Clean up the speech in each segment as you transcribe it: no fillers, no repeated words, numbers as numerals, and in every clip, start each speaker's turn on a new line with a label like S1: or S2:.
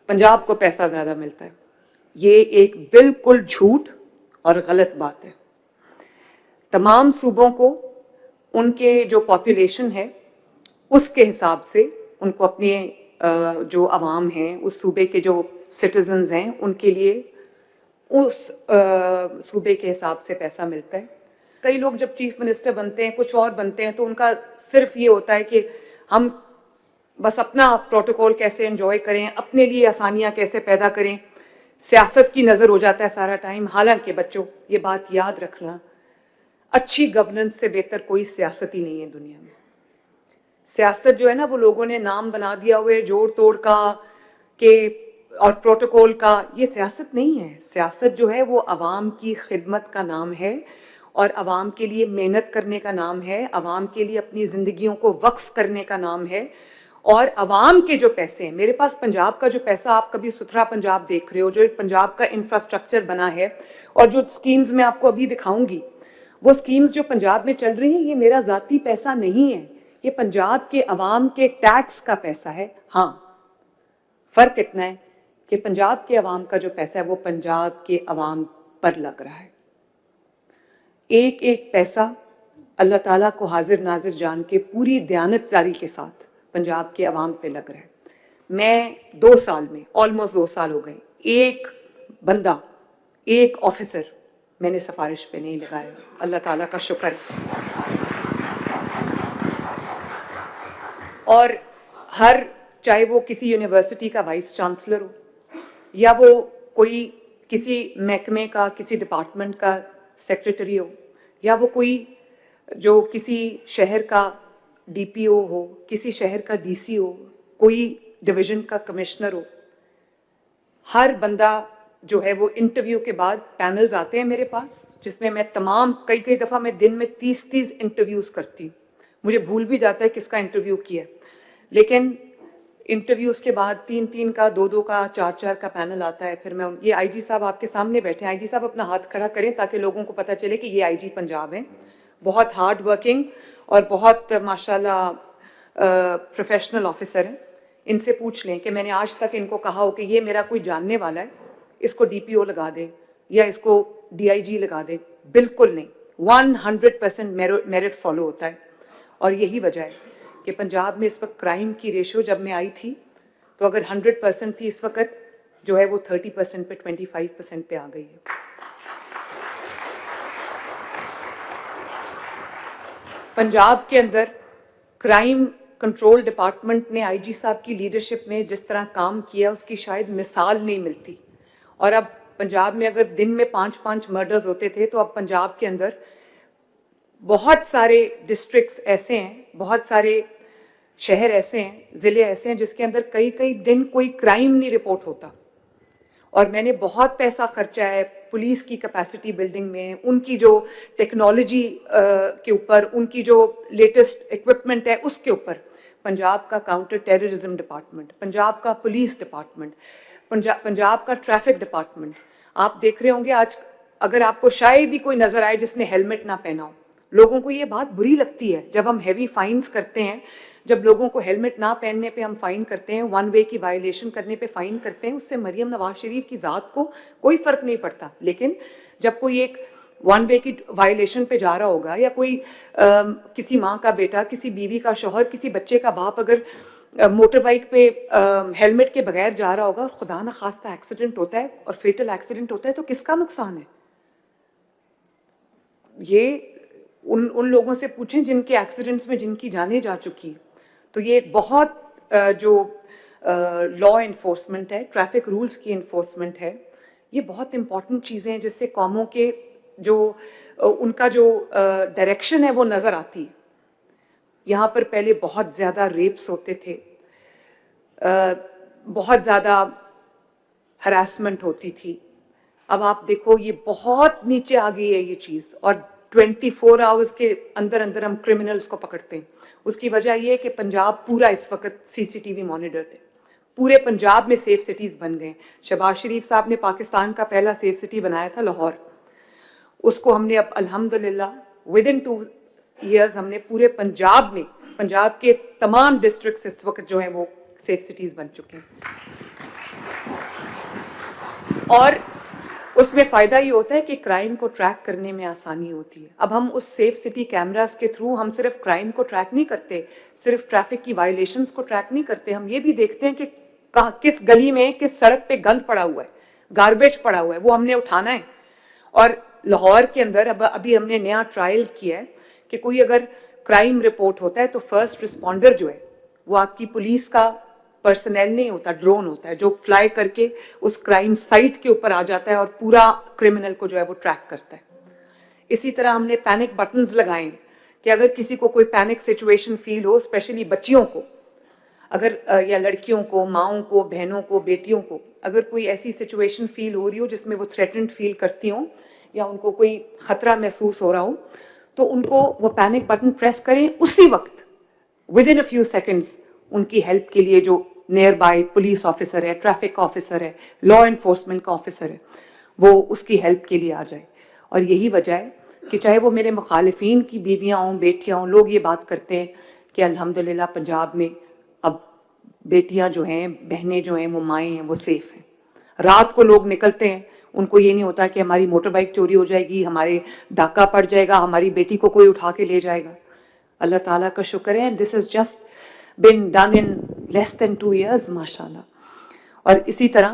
S1: पंजाब को पैसा ज़्यादा मिलता है, ये एक बिल्कुल झूठ और गलत बात है। तमाम सूबों को उनके जो पॉपुलेशन है उसके हिसाब से उनको अपने जो अवाम हैं, उस सूबे के जो सिटीजन्स हैं, उनके लिए उस सूबे के हिसाब से पैसा मिलता है। कई लोग जब चीफ मिनिस्टर बनते हैं, कुछ और बनते हैं, तो उनका सिर्फ ये होता है कि हम बस अपना प्रोटोकॉल कैसे एंजॉय करें, अपने लिए आसानियां कैसे पैदा करें, सियासत की नज़र हो जाता है सारा टाइम। हालांकि बच्चों, ये बात याद रखना, अच्छी गवर्नेंस से बेहतर कोई सियासत ही नहीं है दुनिया में। सियासत जो है ना, वो लोगों ने नाम बना दिया हुए जोड़ तोड़ का के और प्रोटोकॉल का, ये सियासत नहीं है। सियासत जो है वो अवाम की खिदमत का नाम है और अवाम के लिए मेहनत करने का नाम है, अवाम के लिए अपनी ज़िंदगियों को वक्फ करने का नाम है। और अवाम के जो पैसे हैं, मेरे पास पंजाब का जो पैसा, आप कभी सुथरा पंजाब देख रहे हो, जो पंजाब का इंफ्रास्ट्रक्चर बना है और जो स्कीम्स मैं आपको अभी दिखाऊंगी, वो स्कीम्स जो पंजाब में चल रही हैं, ये मेरा ज़ाती पैसा नहीं है, ये पंजाब के अवाम के टैक्स का पैसा है। हाँ, फ़र्क इतना है कि पंजाब के अवाम का जो पैसा है वो पंजाब के अवाम पर लग रहा है। एक एक पैसा अल्लाह ताला को हाजिर नाजिर जान के पूरी दयानतदारी के साथ पंजाब के अवाम पे लग रहा है। मैं 2 साल में, ऑलमोस्ट 2 साल हो गए, एक बंदा, एक ऑफिसर मैंने सिफारिश पे नहीं लगाया। अल्लाह ताला का शुक्र। और हर, चाहे वो किसी यूनिवर्सिटी का वाइस चांसलर हो, या वो कोई किसी महकमे का, किसी डिपार्टमेंट का सेक्रेटरी हो, या वो कोई जो किसी शहर का डीपीओ हो, किसी शहर का डीसी हो, कोई डिवीज़न का कमिश्नर हो, हर बंदा जो है वो इंटरव्यू के बाद पैनल्स आते हैं मेरे पास, जिसमें मैं तमाम कई दफ़ा मैं दिन में 30 इंटरव्यूज़ करती हूँ। मुझे भूल भी जाता है किसका इंटरव्यू किया, लेकिन इंटरव्यूज़ के बाद 3 का, 2 का, 4 का पैनल आता है। फिर मैं, ये आईजी साहब आपके सामने बैठे हैं, आईजी साहब अपना हाथ खड़ा करें ताकि लोगों को पता चले कि ये आईजी पंजाब हैं, बहुत हार्ड वर्किंग और बहुत माशाल्लाह प्रोफेशनल ऑफिसर हैं। इनसे पूछ लें कि मैंने आज तक इनको कहा हो कि ये मेरा कोई जानने वाला है, इसको डीपीओ लगा दे या इसको डीआईजी लगा दे, बिल्कुल नहीं। 100% मेरिट फॉलो होता है। और यही वजह है कि पंजाब में इस वक्त क्राइम की रेशो, जब मैं आई थी तो अगर 100% थी, इस वक्त जो है वो 30% पे, 25% पे आ गई है। पंजाब के अंदर क्राइम कंट्रोल डिपार्टमेंट ने आईजी साहब की लीडरशिप में जिस तरह काम किया, उसकी शायद मिसाल नहीं मिलती। और अब पंजाब में अगर दिन में 5 मर्डर्स होते थे, तो अब पंजाब के अंदर बहुत सारे डिस्ट्रिक्ट्स ऐसे हैं, बहुत सारे शहर ऐसे हैं, ज़िले ऐसे हैं जिसके अंदर कई दिन कोई क्राइम नहीं रिपोर्ट होता। और मैंने बहुत पैसा खर्चा है पुलिस की कैपेसिटी बिल्डिंग में, उनकी जो टेक्नोलॉजी के ऊपर, उनकी जो लेटेस्ट इक्विपमेंट है उसके ऊपर। पंजाब का काउंटर टेररिज्म डिपार्टमेंट, पंजाब का पुलिस डिपार्टमेंट, पंजाब का ट्रैफिक डिपार्टमेंट। आप देख रहे होंगे आज, अगर आपको शायद ही कोई नज़र आए जिसने हेलमेट ना पहना हो, लोगों को ये बात बुरी लगती है जब हम हैवी फाइन्स करते हैं, जब लोगों को हेलमेट ना पहनने पे हम फ़ाइन करते हैं, 1 वे की वायलेशन करने पे फ़ाइन करते हैं, उससे मरियम नवाज शरीफ की ज़ात को कोई फ़र्क नहीं पड़ता। लेकिन जब कोई एक 1 वे की वायलेशन पे जा रहा होगा, या कोई किसी माँ का बेटा, किसी बीवी का शौहर, किसी बच्चे का बाप अगर मोटर बाइक पे हेलमेट के बगैर जा रहा होगा, खुदा न खास्ता एक्सीडेंट होता है और फेटल एक्सीडेंट होता है, तो किसका नुकसान है? ये उन लोगों से पूछें जिनके एक्सीडेंट्स में जिनकी जानें जा चुकी। तो ये एक बहुत जो लॉ इन्फोर्समेंट है, ट्रैफिक रूल्स की इन्फोर्समेंट है, ये बहुत इंपॉर्टेंट चीज़ें हैं जिससे कौमों के जो उनका जो डायरेक्शन है वो नज़र आती है। यहाँ पर पहले बहुत ज़्यादा रेप्स होते थे, बहुत ज़्यादा हरासमेंट होती थी। अब आप देखो ये बहुत नीचे आ गई है ये चीज़, और 24 आवर्स के अंदर अंदर हम क्रिमिनल्स को पकड़ते हैं। उसकी वजह ये है कि पंजाब पूरा इस वक्त सीसीटीवी मॉनिटर्ड है, पूरे पंजाब में सेफ सिटीज़ बन गए। शहबाज शरीफ साहब ने पाकिस्तान का पहला सेफ सिटी बनाया था लाहौर, उसको हमने अब अल्हम्दुलिल्लाह विदिन 2 ईयर्स हमने पूरे पंजाब में, पंजाब के तमाम डिस्ट्रिक्ट्स इस वक्त जो हैं वो सेफ सिटीज़ बन चुके हैं। اور اس میں فائدہ یہ ہوتا ہے کہ کرائم کو ٹریک کرنے میں آسانی ہوتی ہے. اب ہم اس سیف سٹی کیمراز کے تھرو ہم صرف کرائم کو ٹریک نہیں کرتے, صرف ٹریفک کی وائلیشنز کو ٹریک نہیں کرتے, ہم یہ بھی دیکھتے ہیں کہ کس گلی میں کس سڑک پہ گند پڑا ہوا ہے, گاربیج پڑا ہوا ہے, وہ ہم نے اٹھانا ہے. اور لاہور کے اندر ابھی ہم نے نیا ٹرائل کیا ہے کہ کوئی اگر کرائم رپورٹ ہوتا ہے تو فرسٹ رسپونڈر جو ہے وہ آپ کی پولیس کا پرسنل نہیں ہوتا, ڈرون ہوتا ہے جو فلائی کر کے اس کرائم سائٹ کے اوپر آ جاتا ہے اور پورا کرمنل کو جو ہے وہ ٹریک کرتا ہے. اسی طرح ہم نے پینک بٹنز لگائے ہیں کہ اگر کسی کو کوئی پینک سچویشن فیل ہو, اسپیشلی بچیوں کو, اگر یا لڑکیوں کو, ماؤں کو, بہنوں کو, بیٹیوں کو, اگر کوئی ایسی سچویشن فیل ہو رہی ہو جس میں وہ تھریٹنڈ فیل کرتی ہوں یا ان کو کوئی خطرہ محسوس ہو رہا ہو, تو ان کو وہ پینک بٹن پریس کریں, اسی وقت with in a few seconds ان کی ہیلپ کے لیے جو نیئر بائی پولیس آفیسر ہے, ٹریفک آفیسر ہے, لا انفورسمنٹ کا آفیسر ہے, وہ اس کی ہیلپ کے لیے آ جائے. اور یہی وجہ ہے کہ چاہے وہ میرے مخالفین کی بیویاں ہوں, بیٹیاں ہوں, لوگ یہ بات کرتے ہیں کہ الحمدللہ پنجاب میں اب بیٹیاں جو ہیں, بہنیں جو ہیں, وہ مائیں ہیں, وہ سیف ہیں. رات کو لوگ نکلتے ہیں, ان کو یہ نہیں ہوتا کہ ہماری موٹر بائک چوری ہو جائے گی, ہمارے ڈاکہ پڑ جائے گا, ہماری بیٹی کو کوئی اٹھا کے لے جائے گا. اللہ تعالیٰ کا شکر ہے, this is just been done in less than 2 years ماشاءاللہ. اور اسی طرح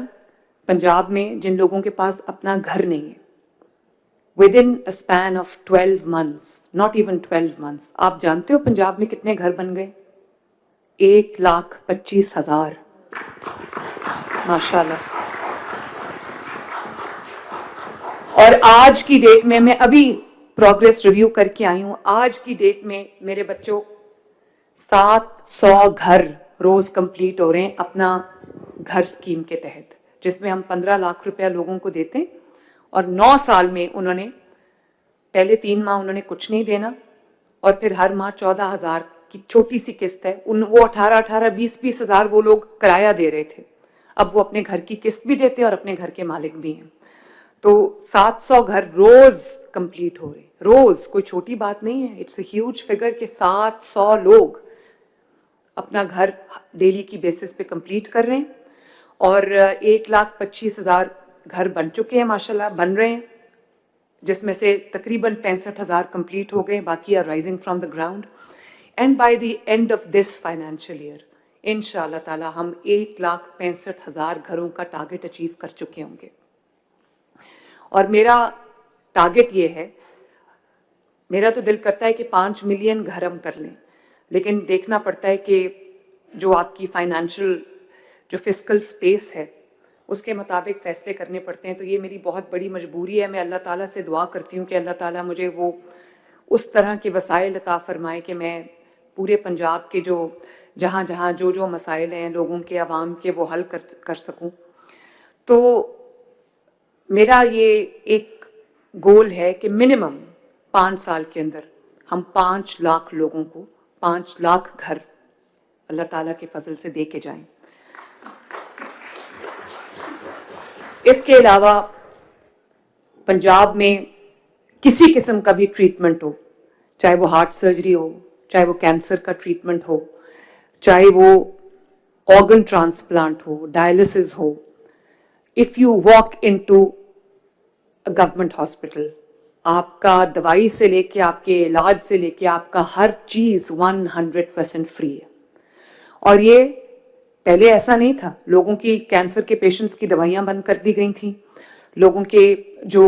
S1: پنجاب میں جن لوگوں کے پاس اپنا گھر نہیں ہے, within a span of 12 months, not even 12 months, آپ جانتے ہو پنجاب میں کتنے گھر بن گئے؟ 1,25,000 ماشاءاللہ. اور آج کی ڈیٹ میں ابھی پروگریس ریویو کر کے آئی ہوں, آج کی ڈیٹ میں میرے بچوں 700 گھر روز کمپلیٹ ہو رہے ہیں اپنا گھر اسکیم کے تحت, جس میں ہم 15 لاکھ روپیہ لوگوں کو دیتے ہیں, اور 9 سال میں انہوں نے پہلے 3 ماہ انہوں نے کچھ نہیں دینا, اور پھر ہر ماہ 14,000 کی چھوٹی سی قسط ہے, وہ 18,18, 20,20 ہزار وہ لوگ کرایہ دے رہے تھے, اب وہ اپنے گھر کی قسط بھی دیتے ہیں اور اپنے گھر کے مالک بھی ہیں. تو 700 گھر روز کمپلیٹ ہو رہے ہیں, روز, کوئی چھوٹی بات نہیں ہے, اٹس اے ہیوج فگر کہ 700 لوگ اپنا گھر ڈیلی کی بیسس پہ کمپلیٹ کر رہے ہیں. اور 1,25,000 گھر بن چکے ہیں ماشاءاللہ, بن رہے ہیں, جس میں سے تقریباً 65,000 کمپلیٹ ہو گئے, باقی are rising from the ground. And by the end of this financial year انشاءاللہ تعالی ہم 1,65,000 گھروں کا ٹارگٹ اچیو کر چکے ہوں گے. اور میرا ٹارگٹ یہ ہے, میرا تو دل کرتا ہے کہ 5 ملین گھر ہم کر لیں, لیکن دیکھنا پڑتا ہے کہ جو آپ کی فائنینشیل جو فسکل سپیس ہے اس کے مطابق فیصلے کرنے پڑتے ہیں. تو یہ میری بہت بڑی مجبوری ہے. میں اللہ تعالیٰ سے دعا کرتی ہوں کہ اللہ تعالیٰ مجھے وہ اس طرح کے وسائل عطا فرمائے کہ میں پورے پنجاب کے جو جہاں جہاں جو مسائل ہیں لوگوں کے, عوام کے, وہ حل کر سکوں. تو میرا یہ ایک گول ہے کہ منیمم 5 سال کے اندر ہم 5 لاکھ لوگوں کو 5 لاکھ گھر اللہ تعالیٰ کے فضل سے دے کے جائیں. اس کے علاوہ پنجاب میں کسی قسم کا بھی ٹریٹمنٹ ہو, چاہے وہ ہارٹ سرجری ہو, چاہے وہ کینسر کا ٹریٹمنٹ ہو, چاہے وہ آرگن ٹرانسپلانٹ ہو, ڈائلسس ہو, if you walk in to government hospital, آپ کا دوائی سے لے کے آپ کے علاج سے لے کے آپ کا ہر چیز 100% فری ہے. اور یہ پہلے ایسا نہیں تھا, لوگوں کی کینسر کے پیشنٹس کی دوائیاں بند کر دی گئی تھیں, لوگوں کے جو